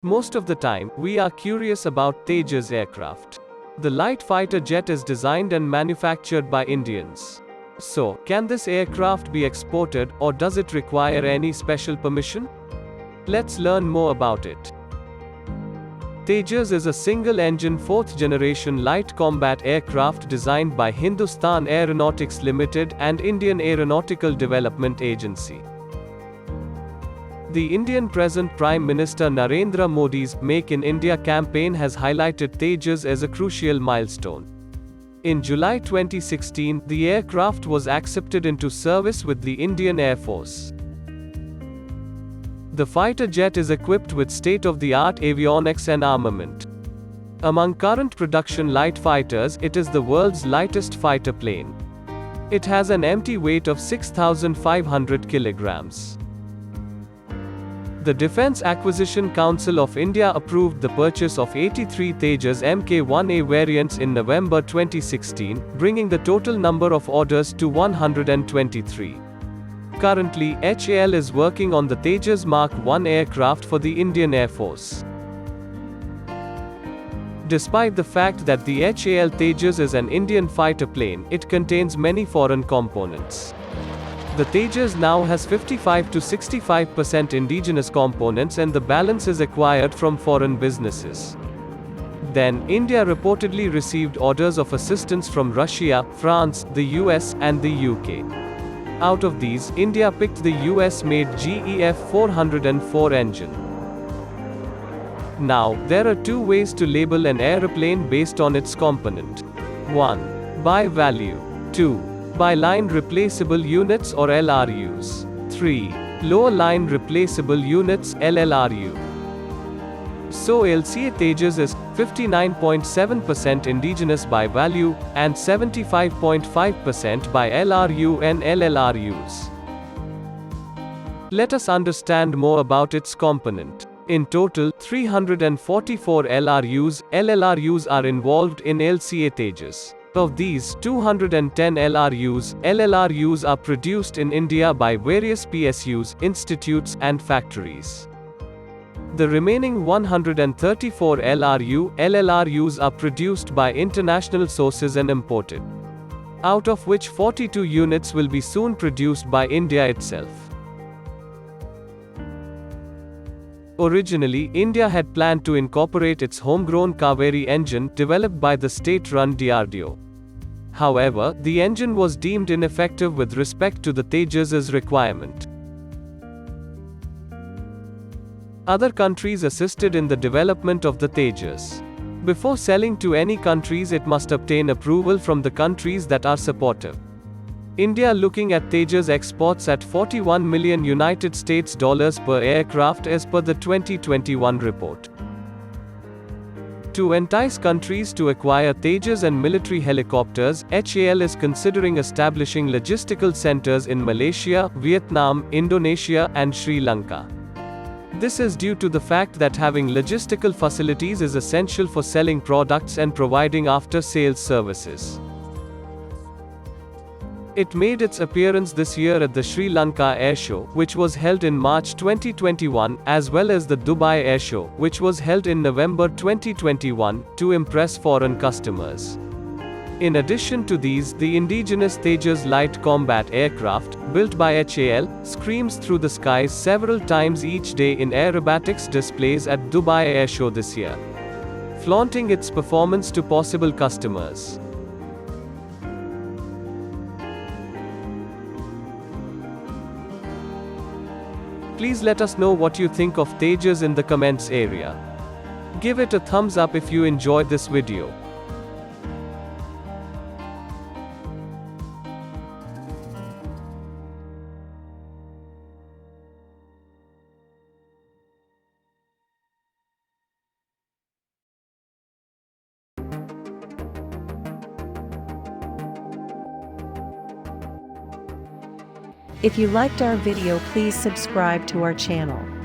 Most of the time, we are curious about Tejas aircraft. The light fighter jet is designed and manufactured by Indians. So, can this aircraft be exported, or does it require any special permission? Let's learn more about it. Tejas is a single-engine fourth-generation light combat aircraft designed by Hindustan Aeronautics Limited and Indian Aeronautical Development Agency. The Indian present Prime Minister Narendra Modi's Make in India campaign has highlighted Tejas as a crucial milestone. In July 2016, the aircraft was accepted into service with the Indian Air Force. The fighter jet is equipped with state-of-the-art avionics and armament. Among current production light fighters, it is the world's lightest fighter plane. It has an empty weight of 6,500 kilograms. The Defence Acquisition Council of India approved the purchase of 83 Tejas Mk1A variants in November 2016, bringing the total number of orders to 123. Currently, HAL is working on the Tejas Mark I aircraft for the Indian Air Force. Despite the fact that the HAL Tejas is an Indian fighter plane, it contains many foreign components. The Tejas now has 55 to 65% indigenous components and the balance is acquired from foreign businesses. Then, India reportedly received orders of assistance from Russia, France, the US, and the UK. Out of these, India picked the US-made GEF 404 engine. Now, there are two ways to label an aeroplane based on its component. 1. By value. 2. By line replaceable units or LRUs. 3. Lower line replaceable units LLRU. So LCA Tejas is 59.7% indigenous by value, and 75.5% by LRU and LLRUs. Let us understand more about its component. In total, 344 LRUs, LLRUs are involved in LCA Tejas. Of these, 210 LRUs, LLRUs are produced in India by various PSUs, institutes, and factories. The remaining 134 LRU, LLRUs are produced by international sources and imported. Out of which 42 units will be soon produced by India itself. Originally, India had planned to incorporate its homegrown Kaveri engine, developed by the state-run DRDO. However, the engine was deemed ineffective with respect to the Tejas's requirement. Other countries assisted in the development of the Tejas. Before selling to any countries, it must obtain approval from the countries that are supportive. India looking at Tejas exports at $41 million United States dollars per aircraft as per the 2021 report. To entice countries to acquire Tejas and military helicopters, HAL is considering establishing logistical centers in Malaysia, Vietnam, Indonesia, and Sri Lanka. This is due to the fact that having logistical facilities is essential for selling products and providing after-sales services. It made its appearance this year at the Sri Lanka Airshow, which was held in March 2021, as well as the Dubai Airshow, which was held in November 2021, to impress foreign customers. In addition to these, the indigenous Tejas light combat aircraft, built by HAL, screams through the skies several times each day in aerobatics displays at Dubai Airshow this year, flaunting its performance to possible customers. Please let us know what you think of Tejas in the comments area. Give it a thumbs up if you enjoyed this video. If you liked our video, please subscribe to our channel.